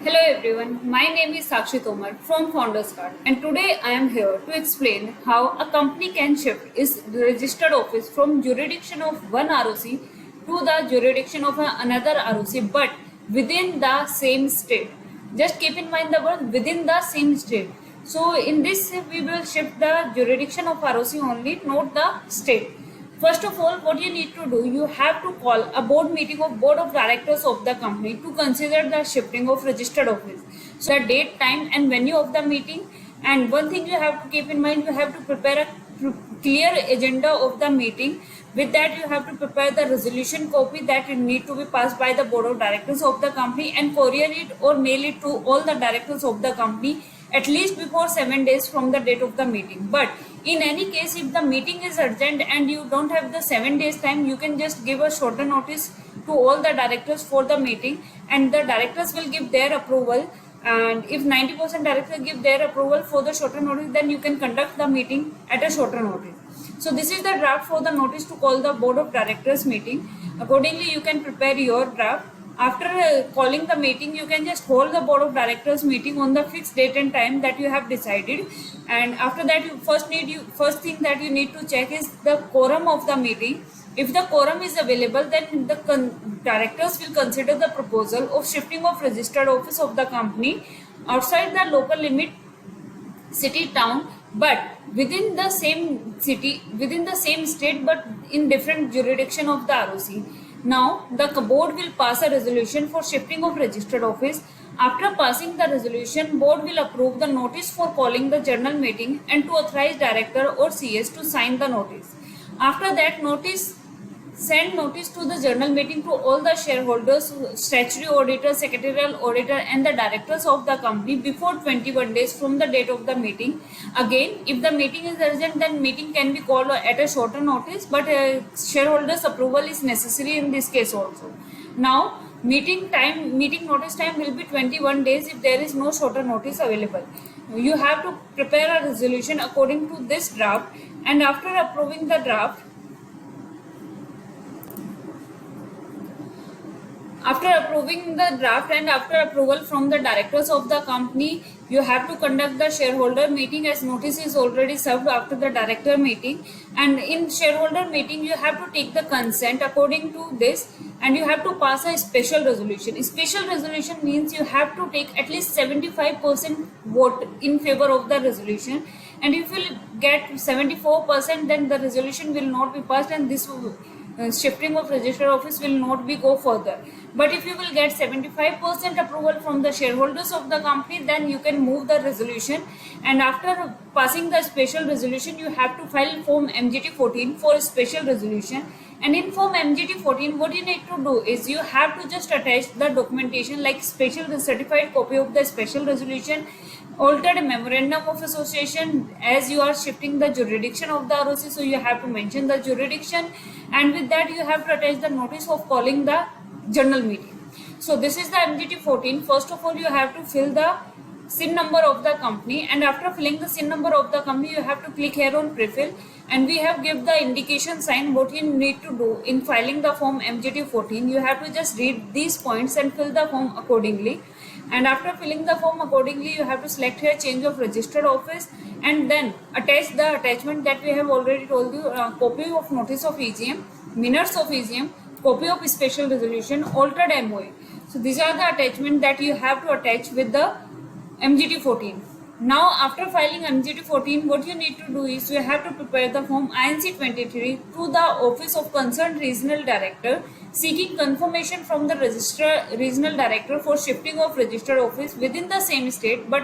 Hello everyone, my name is Sakshi Tomar from Founders Card, and today I am here to explain how a company can shift its registered office from jurisdiction of one ROC to the jurisdiction of another ROC, but within the same state. Just keep in mind the word within the same state. So in this we will shift the jurisdiction of ROC only, not the state. First of all, what you need to do, you have to call a board meeting of board of directors of the company to consider the shifting of registered office. So the date, time and venue of the meeting. And one thing you have to keep in mind, you have to prepare a clear agenda of the meeting. With that, you have to prepare the resolution copy that need to be passed by the board of directors of the company and courier it or mail it to all the directors of the company at least before 7 days from the date of the meeting. But in any case, if the meeting is urgent and you don't have the 7 days time, you can just give a shorter notice to all the directors for the meeting, and the directors will give their approval. And if 90% directors give their approval for the shorter notice, then you can conduct the meeting at a shorter notice. So this is the draft for the notice to call the board of directors meeting. Accordingly, you can prepare your draft. After calling the meeting, you can just hold the board of directors meeting on the fixed date and time that you have decided. And after that, you first thing that you need to check is the quorum of the meeting. If the quorum is available, then the directors will consider the proposal of shifting of registered office of the company outside the local limit city town, but within the same city, within the same state, but in different jurisdiction of the ROC. Now, the board will pass a resolution for shifting of registered office. After passing the resolution, board will approve the notice for calling the general meeting and to authorize director or CS to sign the notice. After that, send notice to the general meeting to all the shareholders, statutory auditor, secretarial auditor and the directors of the company before 21 days from the date of the meeting. Again, if the meeting is urgent, then meeting can be called at a shorter notice, but shareholders approval is necessary in this case also. Now, meeting notice time will be 21 days if there is no shorter notice available. You have to prepare a resolution according to this draft, and after approving the draft, and after approval from the directors of the company, you have to conduct the shareholder meeting as notice is already served after the director meeting. And in shareholder meeting, you have to take the consent according to this, and you have to pass a special resolution. Special resolution means you have to take at least 75% vote in favor of the resolution, and if you get 74%, then the resolution will not be passed, and this shifting of registered office will not be go further. But if you will get 75% approval from the shareholders of the company, then you can move the resolution. And after passing the special resolution, you have to file form MGT 14 for special resolution. And in form MGT 14, what you need to do is you have to just attach the documentation like special certified copy of the special resolution, altered memorandum of association, as you are shifting the jurisdiction of the ROC, so you have to mention the jurisdiction, and with that you have to attach the notice of calling the general meeting. So this is the MGT 14. First of all, you have to fill the SIN number of the company, and after filling the SIN number of the company, you have to click here on prefill, and we have give the indication sign what you need to do in filing the form MGT 14. You have to just read these points and fill the form accordingly. And after filling the form accordingly, you have to select here change of registered office, and then attach the attachment that we have already told you, copy of notice of EGM, minutes of EGM, copy of special resolution, altered MOA. So these are the attachments that you have to attach with the MGT 14. Now, after filing MGT 14, what you need to do is you have to prepare the form INC 23 to the office of concerned regional director, seeking confirmation from the regional director for shifting of registered office within the same state but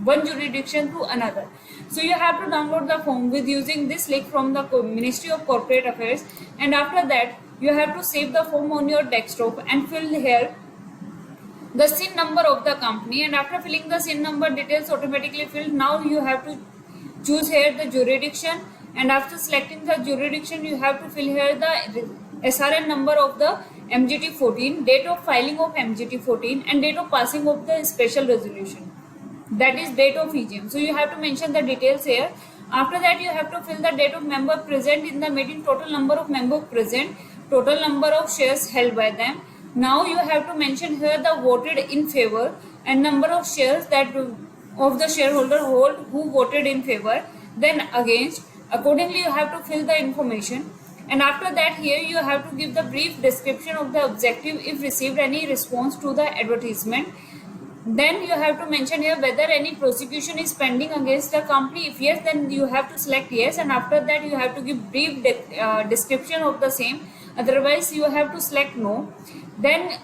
one jurisdiction to another. So you have to download the form with using this link from the Ministry of Corporate Affairs, and after that you have to save the form on your desktop and fill here the SIN number of the company, and after filling the SIN number, details automatically filled. Now you have to choose here the jurisdiction, and after selecting the jurisdiction, you have to fill here the SRN number of the MGT 14, date of filing of MGT 14 and date of passing of the special resolution, that is date of EGM. So you have to mention the details here. After that, you have to fill the date of member present in the meeting, total number of members present, total number of shares held by them, Now you have to mention here the voted in favor and number of shares that of the shareholder hold who voted in favor, then against. Accordingly, you have to fill the information. And after that, here you have to give the brief description of the objective if received any response to the advertisement. Then you have to mention here whether any prosecution is pending against the company. If yes, then you have to select yes, and after that you have to give brief description of the same. Otherwise, you have to select no. Then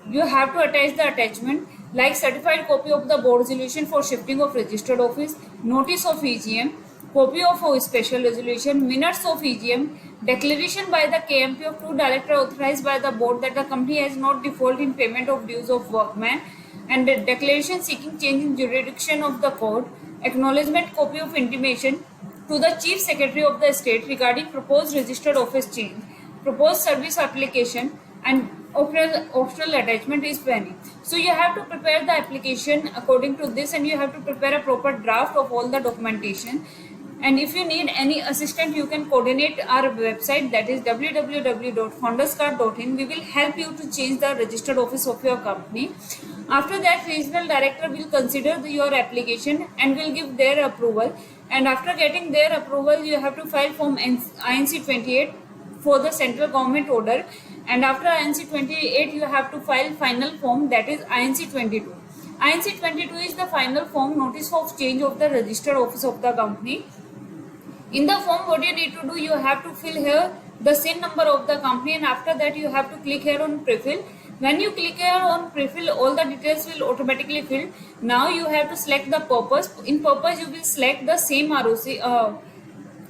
you have to attach the attachment like certified copy of the board resolution for shifting of registered office, notice of EGM, copy of a special resolution, minutes of EGM, declaration by the KMP of two director authorized by the board that the company has not default in payment of dues of workman, and the declaration seeking change in jurisdiction of the court, acknowledgement copy of intimation to the chief secretary of the state regarding proposed registered office change, proposed service application, and optional attachment is pending. So you have to prepare the application according to this, and you have to prepare a proper draft of all the documentation. And if you need any assistance, you can coordinate our website, that is www.founderscard.in. We will help you to change the registered office of your company. After that, regional director will consider your application and will give their approval. And after getting their approval, you have to file Form INC 28 for the central government order. And after INC 28, you have to file final form, that is INC 22. INC 22 is the final form, notice of change of the registered office of the company. In the form, what you need to do, you have to fill here the SIN number of the company, and after that you have to click here on prefill. When you click here on prefill, all the details will automatically fill. Now you have to select the purpose. In purpose, you will select the same ROC.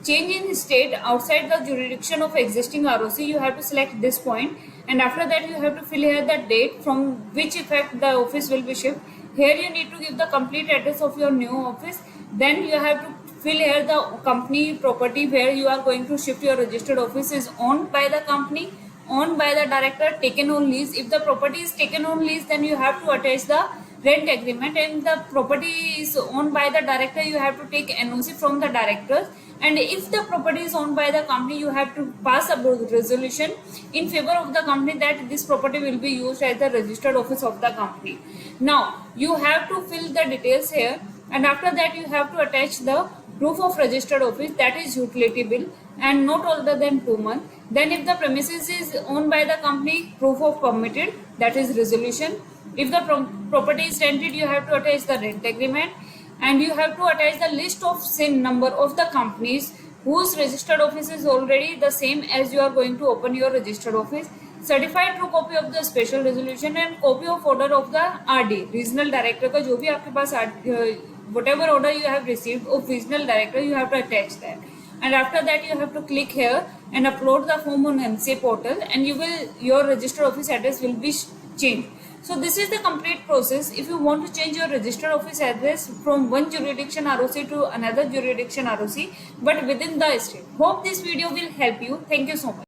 Change in state outside the jurisdiction of existing ROC, you have to select this point, and after that you have to fill here the date from which effect the office will be shifted. Here you need to give the complete address of your new office. Then you have to fill here the company property where you are going to shift your registered office is owned by the company, owned by the director, taken on lease. If the property is taken on lease, then you have to attach the rent agreement, and the property is owned by the director, you have to take NOC from the directors. And if the property is owned by the company, you have to pass a resolution in favor of the company that this property will be used as the registered office of the company. Now you have to fill the details here, and after that you have to attach the proof of registered office, that is utility bill, and not older than 2 months. Then if the premises is owned by the company, proof of permitted, that is resolution. If the property is rented, you have to attach the rent agreement, and you have to attach the list of SIN number of the companies whose registered office is already the same as you are going to open your registered office, certified true copy of the special resolution, and copy of order of the RD, regional director का जो भी आपके पास whatever order you have received of regional director, you have to attach that. And after that you have to click here and upload the form on MCA portal, and your registered office address will be changed. So this is the complete process. If you want to change your registered office address from one jurisdiction ROC to another jurisdiction ROC, but within the state. Hope this video will help you. Thank you so much.